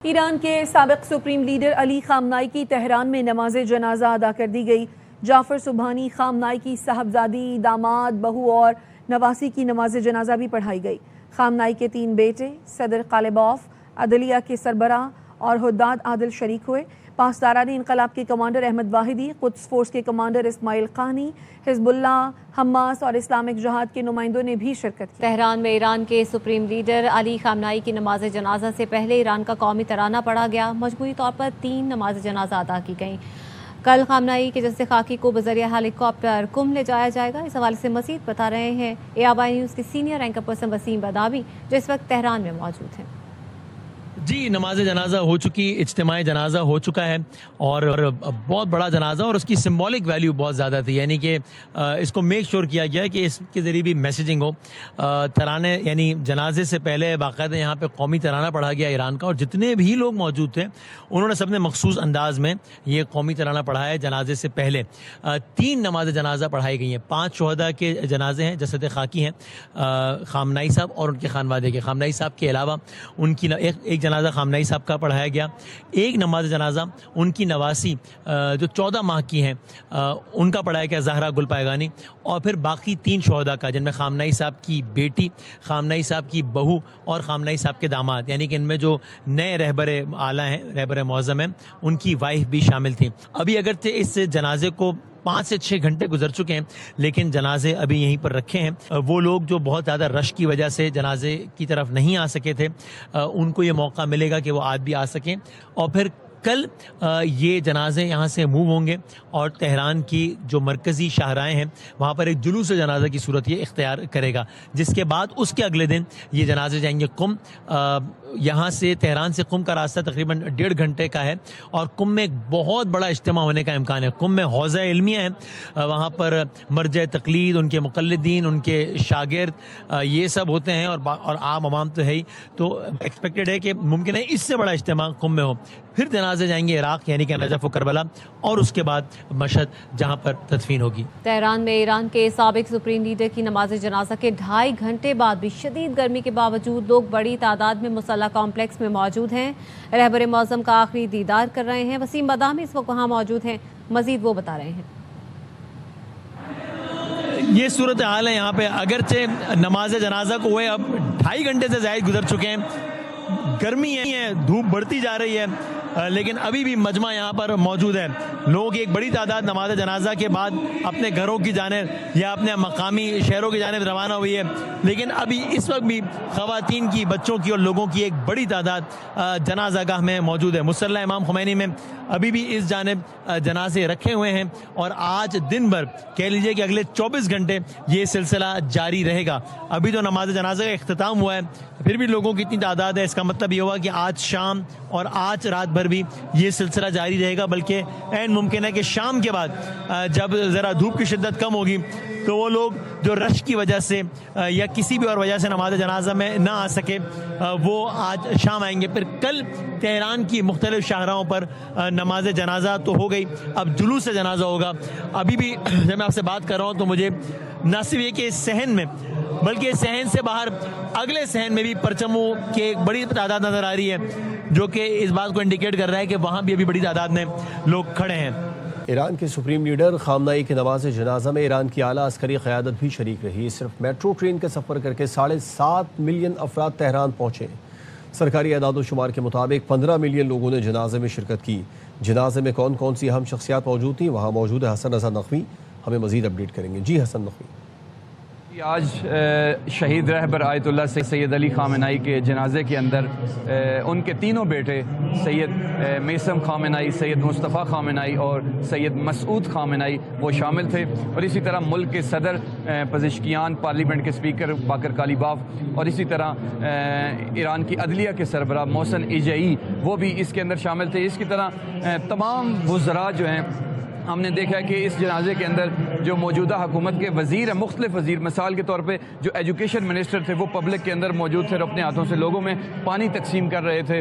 ایران کے سابق supreme leader علی خامنائی کی تہران میں نماز جنازہ ادا کر دی گئی۔ جعفر سبحانی خامنائی کی صاحبزادی، داماد، بہو اور نواسی کی نماز جنازہ بھی پڑھائی گئی۔ خامنائی کے 3 بیٹے صدر غالباف، عدلیہ کے سربراہ اور حداد عادل شریک ہوئے۔ پاسداران انقلاب کے کمانڈر احمد واحدی، قدس فورس کے کمانڈر اسماعیل قانی، حزب اللہ، حماس اور اسلامک جہاد کے نمائندوں نے بھی شرکت کی۔ تہران میں ایران کے سپریم لیڈر علی خامنائی کی نماز جنازہ سے پہلے ایران کا قومی ترانہ پڑھا گیا۔ مجموعی طور پر 3 نماز جنازہ ادا کی گئیں۔ کل خامنائی کے جسد خاکی کو بذریعہ ہیلی کاپٹر قم لے جایا جائے گا۔ اس حوالے سے مزید بتا رہے ہیں ABI نیوز کے سینئر اینکر پرسن وسیم بادامی، جو اس وقت تہران میں موجود ہیں۔ جی، نماز جنازہ ہو چکی، اجتماعی جنازہ ہو چکا ہے اور بہت بڑا جنازہ، اور اس کی سمبولک ویلیو بہت زیادہ تھی، یعنی کہ اس کو میک شور کیا گیا کہ اس کے ذریعے بھی میسیجنگ ہو۔ ترانے یعنی جنازے سے پہلے باقاعدہ یہاں پہ قومی ترانہ پڑھا گیا ایران کا، اور جتنے بھی لوگ موجود تھے انہوں نے سب نے مخصوص انداز میں یہ قومی ترانہ پڑھا ہے۔ جنازے سے پہلے 3 نماز جنازہ پڑھائی گئی ہیں۔ 5 شہداء کے جنازے ہیں، جسد خاکی ہیں خامنائی صاحب اور ان کے خانوادے کے۔ خامنائی صاحب کے علاوہ ان کی ایک جنازہ خامنائی صاحب کا پڑھایا گیا، ایک نماز جنازہ ان کی نواسی جو 14 ماہ کی ہیں ان کا پڑھایا گیا، زہرا گل پائگانی، اور پھر باقی 3 شہداء کا، جن میں خامنائی صاحب کی بیٹی، خامنائی صاحب کی بہو اور خامنائی صاحب کے داماد، یعنی کہ ان میں جو نئے رہبر اعلیٰ ہیں، رہبر معظم ہیں، ان کی وائف بھی شامل تھیں۔ ابھی اگرچہ اس جنازے کو 5 سے 6 گھنٹے گزر چکے ہیں، لیکن جنازے ابھی یہیں پر رکھے ہیں۔ وہ لوگ جو بہت زیادہ رش کی وجہ سے جنازے کی طرف نہیں آ سکے تھے، ان کو یہ موقع ملے گا کہ وہ آج بھی آ سکیں، اور پھر کل یہ جنازے یہاں سے موو ہوں گے اور تہران کی جو مرکزی شاہراہیں ہیں وہاں پر ایک جلوس جنازہ کی صورت یہ اختیار کرے گا، جس کے بعد اس کے اگلے دن یہ جنازے جائیں گے قم۔ یہاں سے تہران سے قم کا راستہ تقریباً 1.5 گھنٹے کا ہے، اور قم میں ایک بہت بڑا اجتماع ہونے کا امکان ہے۔ قم میں حوزہ علمیہ ہے، وہاں پر مرجع تقلید، ان کے مقلدین، ان کے شاگرد یہ سب ہوتے ہیں، اور عام عوام تو ہے ہی، تو ایکسپیکٹڈ ہے کہ ممکن ہے اس سے بڑا اجتماع قم میں ہو۔ پھر جنازے جائیں گے عراق، یعنی کہ نجف و کربلا، اور اس کے بعد مشہد، جہاں پر تدفین ہوگی۔ تہران میں ایران کے سابق سپریم لیڈر کی نماز جنازہ کے 2.5 گھنٹے بعد بھی شدید گرمی کے باوجود لوگ بڑی تعداد میں مسلح کمپلیکس میں موجود ہیں، رہبر معظم کا آخری دیدار کر رہے ہیں۔ وسیم بادامی اس وقت وہاں موجود ہیں، مزید وہ بتا رہے ہیں۔ یہ صورتحال ہے یہاں پہ، اگرچہ نماز جنازہ کو ہوئے اب 2.5 گھنٹے سے زائد گزر چکے ہیں، گرمی ہے، دھوپ بڑھتی جا رہی ہے، لیکن ابھی بھی مجمع یہاں پر موجود ہے۔ لوگوں کی ایک بڑی تعداد نماز جنازہ کے بعد اپنے گھروں کی جانب یا اپنے مقامی شہروں کی جانب روانہ ہوئی ہے، لیکن ابھی اس وقت بھی خواتین کی، بچوں کی اور لوگوں کی ایک بڑی تعداد جنازہ گاہ میں موجود ہے۔ مصلی امام خمینی میں ابھی بھی اس جانب جنازے رکھے ہوئے ہیں، اور آج دن بھر کہہ لیجئے کہ اگلے 24 گھنٹے یہ سلسلہ جاری رہے گا۔ ابھی تو نماز جنازہ کا اختتام ہوا ہے، پھر بھی لوگوں کی اتنی تعداد ہے، اس کا مطلب یہ ہوا کہ آج شام اور آج رات بھر بھی یہ سلسلہ جاری رہے گا، بلکہ عین ممکن ہے کہ شام کے بعد جب ذرا دھوپ کی شدت کم ہوگی تو وہ لوگ جو رش کی وجہ سے یا کسی بھی اور وجہ سے نماز جنازہ میں نہ آ سکے، وہ آج شام آئیں گے۔ پھر کل تہران کی مختلف شاہراہوں پر نماز جنازہ تو ہو گئی، اب جلوس جنازہ ہوگا۔ ابھی بھی جب میں آپ سے بات کر رہا ہوں تو مجھے نہ صرف یہ کہ اس صحن میں، بلکہ صحن سے باہر اگلے صحن میں بھی پرچموں کی ایک بڑی تعداد نظر آ رہی ہے، جو کہ اس بات کو انڈیکیٹ کر رہا ہے کہ وہاں بھی ابھی بڑی تعداد میں لوگ کھڑے ہیں۔ ایران کے سپریم لیڈر خامنائی کی نماز جنازہ میں ایران کی اعلیٰ عسکری قیادت بھی شریک رہی۔ صرف میٹرو ٹرین کا سفر کر کے 7.5 ملین افراد تہران پہنچے۔ سرکاری اعداد و شمار کے مطابق 15 ملین لوگوں نے جنازے میں شرکت کی۔ جنازے میں کون کون سی اہم شخصیات موجود تھیں، وہاں موجود ہے حسن رضا نقوی، ہمیں مزید اپڈیٹ کریں گے۔ جی حسن نقوی۔ آج شہید رہبر آیت اللہ سید علی خامنائی کے جنازے کے اندر ان کے 3 بیٹے سید میثم خامنائی، سید مصطفیٰ خامنائی اور سید مسعود خامنائی وہ شامل تھے، اور اسی طرح ملک کے صدر پزشکیان، پارلیمنٹ کے اسپیکر باقر غالباف، اور اسی طرح ایران کی عدلیہ کے سربراہ محسن ایجئی وہ بھی اس کے اندر شامل تھے۔ اس کی طرح تمام وزراء جو ہیں ہم نے دیکھا ہے کہ اس جنازے کے اندر جو موجودہ حکومت کے وزیر ہیں، مختلف وزیر، مثال کے طور پہ جو ایجوکیشن منسٹر تھے وہ پبلک کے اندر موجود تھے اور اپنے ہاتھوں سے لوگوں میں پانی تقسیم کر رہے تھے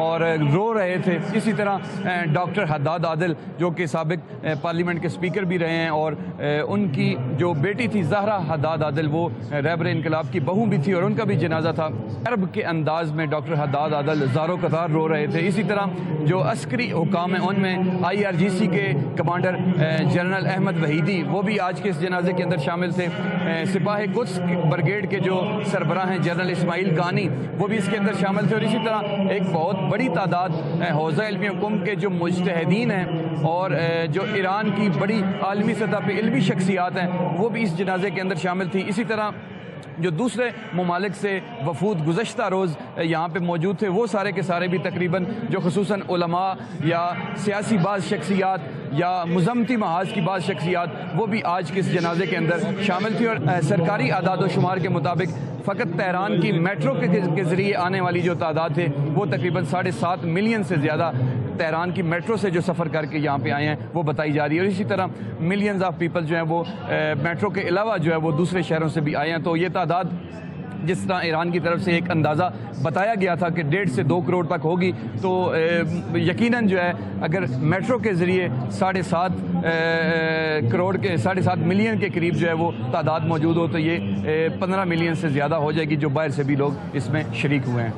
اور رو رہے تھے. اسی طرح ڈاکٹر حداد عادل جو کہ سابق پارلیمنٹ کے اسپیکر بھی رہے ہیں اور ان کی جو بیٹی تھی زہرا حداد عادل وہ رہبر انقلاب کی بہو بھی تھی اور ان کا بھی جنازہ تھا. عرب کے انداز میں ڈاکٹر حداد عادل زارو قطار رو رہے تھے. اسی طرح جو عسکری حکام ہیں ان میں IRGC کے کمانڈر جنرل احمد وحیدی وہ بھی آج کے اس جنازے کے اندر شامل تھے. سپاہ قدس بریگیڈ کے جو سربراہ ہیں جنرل اسماعیل گانی وہ بھی اس کے اندر شامل تھے. اور اسی طرح ایک بہت بڑی تعداد حوزہ علمی حکم کے جو مجتہدین ہیں اور جو ایران کی بڑی عالمی سطح پہ علمی شخصیات ہیں وہ بھی اس جنازے کے اندر شامل تھی. اسی طرح جو دوسرے ممالک سے وفود گزشتہ روز یہاں پہ موجود تھے وہ سارے کے سارے بھی تقریباً جو خصوصاً علماء یا سیاسی بعض شخصیات یا مذمتی محاذ کی بعض شخصیات وہ بھی آج کے اس جنازے کے اندر شامل تھی. اور سرکاری اعداد و شمار کے مطابق فقط تہران کی میٹرو کے ذریعے آنے والی جو تعداد ہے وہ تقریباً 7.5 ملین سے زیادہ تہران کی میٹرو سے جو سفر کر کے یہاں پہ آئے ہیں وہ بتائی جا رہی ہے. اور اسی طرح ملینز آف پیپل جو ہیں وہ میٹرو کے علاوہ جو ہے وہ دوسرے شہروں سے بھی آئے ہیں. تو یہ تعداد جس طرح ایران کی طرف سے ایک اندازہ بتایا گیا تھا کہ 1.5 سے 2 کروڑ تک ہوگی تو یقیناً جو ہے اگر میٹرو کے ذریعے 7.5 کروڑ کے 7.5 ملین کے قریب جو ہے وہ تعداد موجود ہو تو یہ 15 ملین سے زیادہ ہو جائے گی جو باہر سے بھی لوگ اس میں شریک ہوئے ہیں.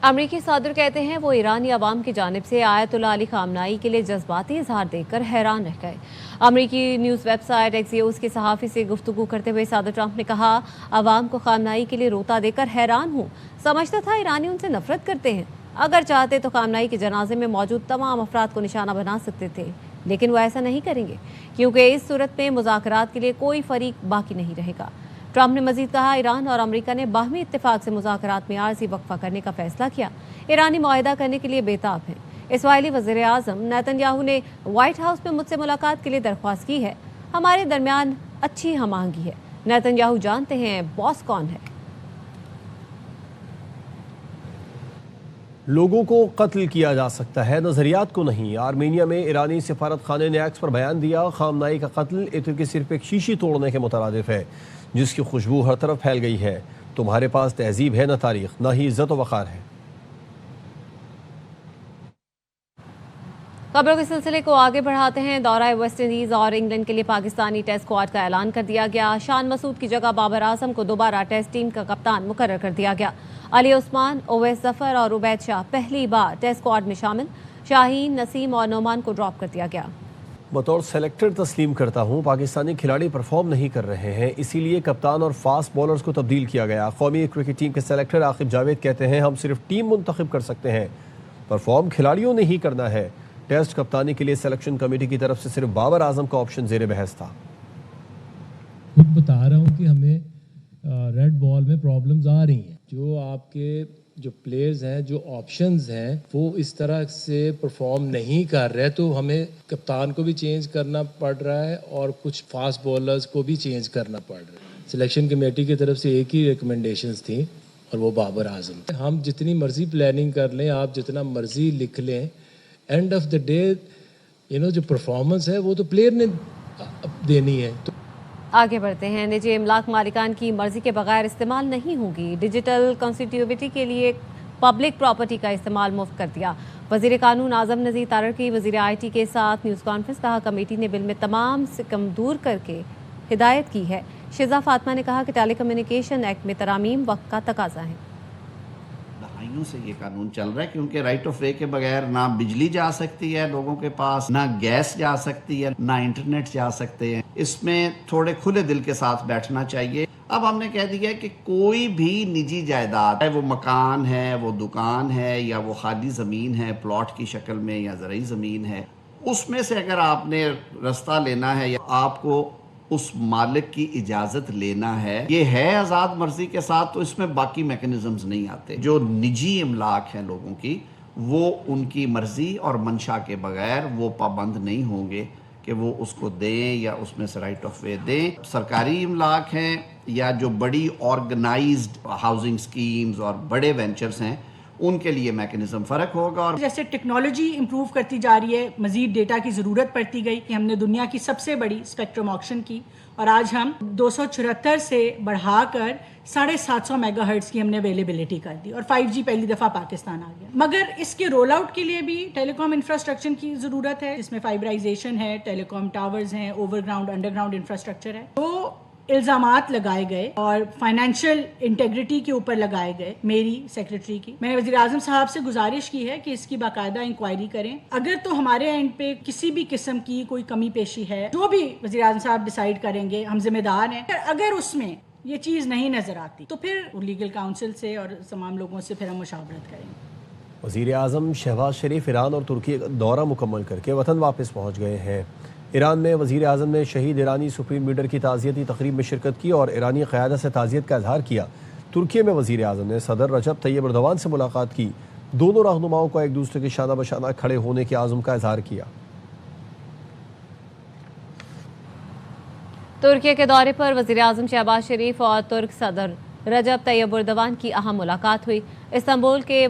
امریکی صدر کہتے ہیں وہ ایرانی عوام کی جانب سے آیت اللہ علی خامنائی کے لیے جذباتی اظہار دیکھ کر حیران رہ گئے. امریکی نیوز ویب سائٹ ایکسیوس کے صحافی سے گفتگو کرتے ہوئے صدر ٹرمپ نے کہا عوام کو خامنائی کے لیے روتا دیکھ کر حیران ہوں. سمجھتا تھا ایرانی ان سے نفرت کرتے ہیں. اگر چاہتے تو خامنائی کے جنازے میں موجود تمام افراد کو نشانہ بنا سکتے تھے لیکن وہ ایسا نہیں کریں گے کیونکہ اس صورت میں مذاکرات کے لیے کوئی فریق باقی نہیں رہے گا. ٹرمپ نے مزید کہا ایران اور امریکہ نے باہمی اتفاق سے مذاکرات میں عارضی وقفہ کرنے کا فیصلہ کیا. ایرانی معاہدہ کرنے کے لیے بے تاب ہیں. اسرائیلی وزیر اعظم نیتن یاہو نے وائٹ ہاؤس میں مجھ سے ملاقات کے لیے درخواست کی ہے. ہمارے درمیان اچھی ہم آہنگی ہے. نیتن یاہو جانتے ہیں باس کون ہے. لوگوں کو قتل کیا جا سکتا ہے نظریات کو نہیں. آرمینیا میں ایرانی سفارت خانے نے ایکس پر بیان دیا خامنائی کا قتل عطر کی صرف ایک شیشی توڑنے کے مترادف ہے جس کی خوشبو ہر طرف پھیل گئی ہے. تمہارے پاس تہذیب ہے نہ تاریخ نہ ہی عزت و وقار ہے. خبروں کے سلسلے کو آگے بڑھاتے ہیں. دورہ ویسٹ انڈیز اور انگلینڈ کے لیے پاکستانی ٹیسٹ اسکواڈ کا اعلان کر دیا گیا. شان مسعود کی جگہ بابر اعظم کو دوبارہ ٹیسٹ ٹیم کا کپتان مقرر کر دیا گیا. علی عثمان، اویس ظفر اور عبید شاہ پہلی بار ٹیسٹ اسکواڈ میں شامل. شاہین، نسیم اور نعمان کو ڈراپ کر دیا گیا. بطور سلیکٹر تسلیم کرتا ہوں پاکستانی کھلاڑی پرفارم نہیں کر رہے ہیں اسی لیے کپتان اور فاسٹ بولرز کو تبدیل کیا گیا. قومی کرکٹ ٹیم کے سلیکٹر عاقب جاوید کہتے ہیں ہم صرف ٹیم منتخب کر سکتے ہیں پرفارم کھلاڑیوں نے ہی کرنا ہے. ٹیسٹ کپتانی کے لیے سلیکشن کمیٹی کی طرف سے صرف بابر اعظم کا آپشن زیر بحث تھا. خود بتا رہا ہوں کہ ہمیں ریڈ بال میں پرابلمز آ رہی ہیں. جو آپ کے جو پلیئرز ہیں جو آپشنز ہیں وہ اس طرح سے پرفارم نہیں کر رہے تو ہمیں کپتان کو بھی چینج کرنا پڑ رہا ہے اور کچھ فاسٹ بولرز کو بھی چینج کرنا پڑ رہا ہے. سلیکشن کمیٹی کی طرف سے ایک ہی ریکمنڈیشنز تھیں اور وہ بابر اعظم. ہم جتنی مرضی پلاننگ کر لیں آپ جتنا مرضی لکھ لیں اینڈ آف دا ڈے جو پرفارمنس ہے وہ تو پلیئر نے دینی ہے. تو آگے بڑھتے ہیں. نجی املاک مالکان کی مرضی کے بغیر استعمال نہیں ہوگی. ڈیجیٹل کنسٹیٹیوٹی کے لیے پبلک پراپرٹی کا استعمال مفت کر دیا. وزیر قانون اعظم نذیر تارڑ کی وزیر IT کے ساتھ نیوز کانفرنس. کہا کمیٹی نے بل میں تمام سکم دور کر کے ہدایت کی ہے. شیزا فاطمہ نے کہا کہ ٹیلی کمیونیکیشن ایکٹ میں ترامیم وقت کا تقاضا ہے. دہائیوں سے یہ قانون چل رہا ہے کیونکہ رائٹ آف وے کے بغیر نہ بجلی جا سکتی ہے لوگوں کے پاس، نہ گیس جا سکتی ہے، نہ انٹرنیٹ جا سکتے ہیں. اس میں تھوڑے کھلے دل کے ساتھ بیٹھنا چاہیے. اب ہم نے کہہ دیا ہے کہ کوئی بھی نجی جائیداد ہے وہ مکان ہے، وہ دکان ہے یا وہ خالی زمین ہے پلاٹ کی شکل میں یا زرعی زمین ہے، اس میں سے اگر آپ نے رستہ لینا ہے یا آپ کو اس مالک کی اجازت لینا ہے، یہ ہے آزاد مرضی کے ساتھ، تو اس میں باقی میکنزمز نہیں آتے. جو نجی املاک ہیں لوگوں کی وہ ان کی مرضی اور منشا کے بغیر وہ پابند نہیں ہوں گے کہ وہ اس کو دیں یا اس میں سے رائٹ آف وے دیں. سرکاری املاک ہیں یا جو بڑی آرگنائزڈ ہاؤسنگ سکیمز اور بڑے وینچرز ہیں ان کے لیے میکنزم فرق ہوگا. اور جیسے ٹیکنالوجی امپروو کرتی جا رہی ہے، مزید ڈیٹا کی ضرورت پڑتی گئی کہ ہم نے دنیا کی سب سے بڑی اسپیکٹرم آکشن کی اور آج ہم 274 سے بڑھا کر 750 میگا ہرٹز کی ہم نے اویلیبلٹی کر دی اور 5G پہلی دفعہ پاکستان آ گیا. مگر اس کے رول آؤٹ کے لیے بھی ٹیلی کام انفراسٹرکچر کی ضرورت ہے، جس میں فائبرائزیشن ہے، ٹیلی کام ٹاورز ہیں، over ground under ground infrastructure ہے. تو الزامات لگائے گئے اور فائنینشیل انٹیگریٹی کے اوپر لگائے گئے میری سیکرٹری کی. میں نے وزیر اعظم صاحب سے گزارش کی ہے کہ اس کی باقاعدہ انکوائری کریں. اگر تو ہمارے اینڈ پہ کسی بھی قسم کی کوئی کمی پیشی ہے، جو بھی وزیر اعظم صاحب ڈیسائیڈ کریں گے، ہم ذمہ دار ہیں. اگر اس میں یہ چیز نہیں نظر آتی تو پھر لیگل کاؤنسل سے اور تمام لوگوں سے پھر ہم مشاورت کریں گے. وزیر اعظم شہباز شریف ایران اور ترکی کا دورہ مکمل کر کے وطن واپس پہنچ گئے ہیں. ایران میں وزیر اعظم نے شہید ایرانی سپریم لیڈر کی تعزیتی تقریب میں شرکت کی اور ایرانی قیادت سے تعزیت کا اظہار کیا. ترکی میں وزیر اعظم نے صدر رجب طیب ایردوان سے ملاقات کی. دونوں رہنماؤں کو ایک دوسرے کے شانہ بشانہ کھڑے ہونے کے عزم کا اظہار کیا. ترکی کے دورے پر وزیر اعظم شہباز شریف اور ترک صدر رجب طیب ایردوان کی اہم ملاقات ہوئی. استنبول کے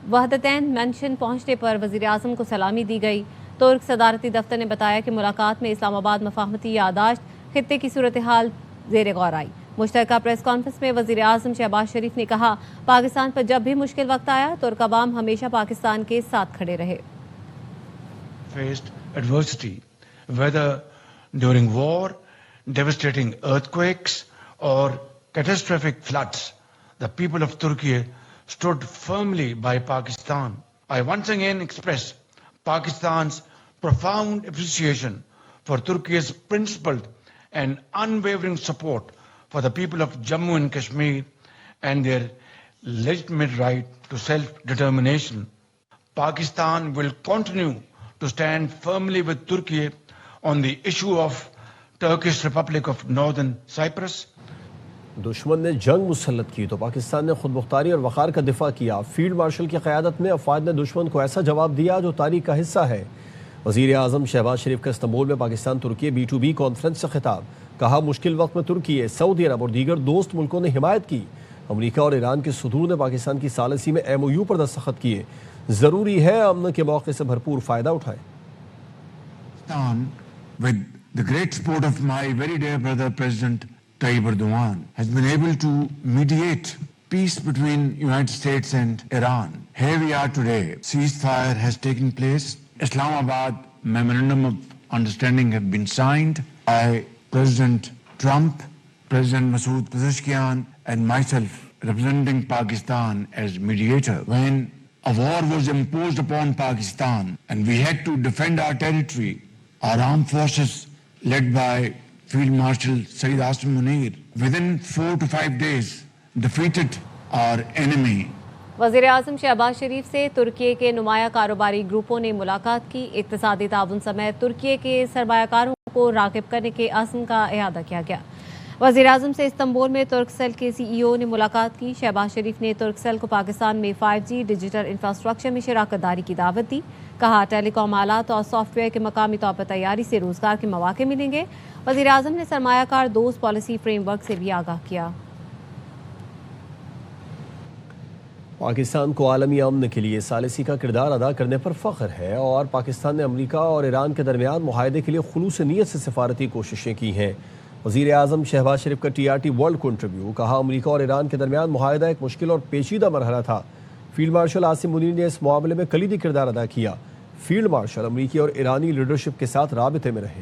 وحدتین مینشن پہنچنے پر وزیر اعظم کو سلامی دی گئی. ترک صدارتی دفتر نے بتایا کہ ملاقات میں اسلام آباد مفاہمتی یادداشت، خطے کی صورتحال زیر غور آئی. مشترکہ پریس کانفرنس میں وزیر اعظم شہباز شریف نے کہا، پاکستان پر جب بھی مشکل وقت آیا ترک عوام ہمیشہ پاکستان کے ساتھ کھڑے رہے. Faced adversity, whether during war, devastating earthquakes or catastrophic floods, the people of Turkey stood firmly by Pakistan. I once again express Pakistan's profound appreciation for Turkey's principled and unwavering support for the people of Jammu and Kashmir and their legitimate right to self-determination. Pakistan will continue to stand firmly with Turkey on the issue of Turkish Republic of Northern Cyprus. دشمن نے جنگ مسلط کی تو پاکستان نے خود مختاری اور وقار کا دفاع کیا. فیلڈ مارشل کی قیادت میں افواج نے دشمن کو ایسا جواب دیا جو تاریخ کا حصہ ہے. وزیر اعظم شہباز شریف کا استنبول میں پاکستان ترکی B2B کانفرنس سے خطاب. کہا، مشکل وقت میں ترکی، سعودی عرب اور دیگر دوست ملکوں نے حمایت کی. امریکہ اور ایران کے صدور نے پاکستان کی ثالثی میں MOU پر دستخط کیے. ضروری ہے امن کے موقع سے بھرپور فائدہ اٹھائیں. With the great support of my very dear brother President Tayyip Erdogan has been able to mediate peace between United States and Iran. Here we are today. Ceasefire has taken place. Islamabad Memorandum of Understanding have been signed by President Trump, President Masood Pezeshkian and myself representing Pakistan as mediator. When a war was imposed upon Pakistan and we had to defend our territory, our armed forces led by Field Marshal Saeed Asim Munir within 4 to 5 days defeated our enemy. وزیر اعظم شہباز شریف سے ترکی کے نمایاں کاروباری گروپوں نے ملاقات کی. اقتصادی تعاون سمیت ترکی کے سرمایہ کاروں کو راغب کرنے کے عزم کا اعادہ کیا گیا. وزیر اعظم سے استنبول میں ترک سیل کے CEO نے ملاقات کی. شہباز شریف نے ترک سیل کو پاکستان میں 5G ڈیجیٹل انفراسٹرکچر میں شراکت داری کی دعوت دی. کہا، ٹیلی کام آلات اور سافٹ ویئر کے مقامی طور پر تیاری سے روزگار کے مواقع ملیں گے. وزیر اعظم نے سرمایہ کار دوست پالیسی فریم ورک سے بھی آگاہ کیا. پاکستان کو عالمی امن کے لیے ثالثی کا کردار ادا کرنے پر فخر ہے اور پاکستان نے امریکہ اور ایران کے درمیان معاہدے کے لیے خلوص نیت سے سفارتی کوششیں کی ہیں. وزیر اعظم شہباز شریف کا TRT ورلڈ کو انٹرویو. کہا، امریکہ اور ایران کے درمیان معاہدہ ایک مشکل اور پیچیدہ مرحلہ تھا. فیلڈ مارشل عاصم منیر نے اس معاملے میں کلیدی کردار ادا کیا. فیلڈ مارشل امریکی اور ایرانی لیڈرشپ کے ساتھ رابطے میں رہے.